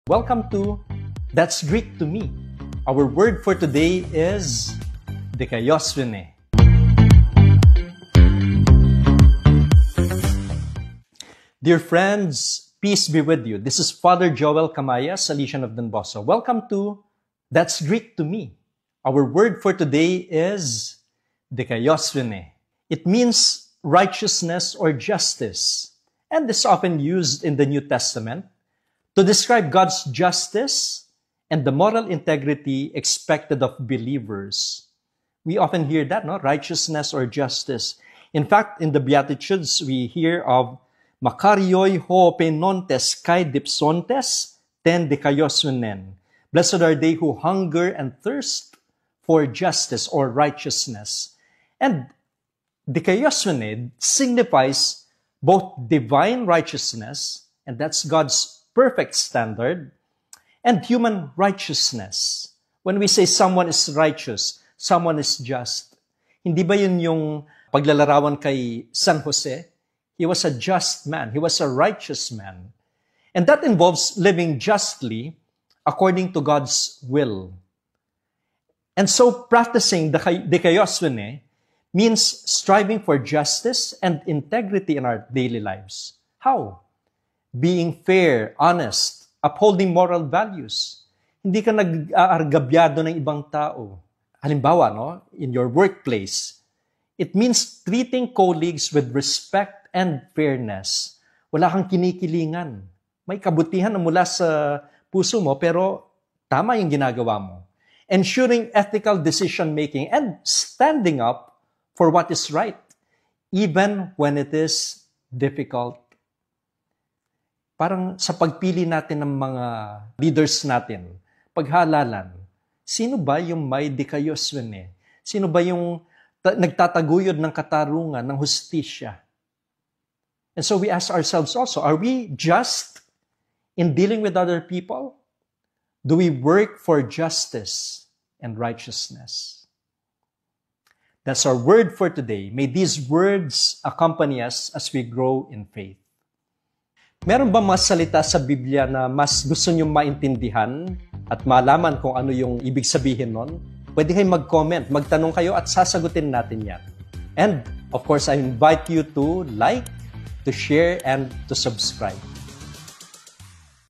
Welcome to That's Greek to Me. Our word for today is dikaiosune. Dear friends, peace be with you. This is Father Joel Camaya, Salesian of Don Bosco. Welcome to That's Greek to Me. Our word for today is dikaiosune. It means righteousness or justice, and is often used in the New Testament to describe God's justice and the moral integrity expected of believers. We often hear that, no? Righteousness or justice. In fact, in the Beatitudes, we hear of Makarioi ho penontes kai dipsontes ten dikaiosunen. Blessed are they who hunger and thirst for justice or righteousness. And dikaiosune signifies both divine righteousness, and that's God's perfect standard, and human righteousness. When we say someone is righteous, someone is just, hindi ba yun yung paglalarawan kay San Jose? He was a just man. He was a righteous man. And that involves living justly according to God's will. And so practicing dikaiosune means striving for justice and integrity in our daily lives. How? Being fair, honest, upholding moral values. Hindi ka nag-aargabyado ng ibang tao. Halimbawa, no, in your workplace, it means treating colleagues with respect and fairness. Wala kang kinikilingan. May kabutihan na mula sa puso mo, pero tama yung ginagawa mo. Ensuring ethical decision-making and standing up for what is right, even when it is difficult. Parang sa pagpili natin ng mga leaders natin, paghalalan, sino ba yung may dikaiosune? Sino ba yung nagtataguyod ng katarungan, ng hustisya? And so we ask ourselves also, are we just in dealing with other people? Do we work for justice and righteousness? That's our word for today. May these words accompany us as we grow in faith. Meron ba mga salita sa Biblia na mas gusto nyo maintindihan at malaman kung ano yung ibig sabihin nun? Pwede kayong mag-comment, magtanong kayo at sasagutin natin yan. And, of course, I invite you to like, to share, and to subscribe.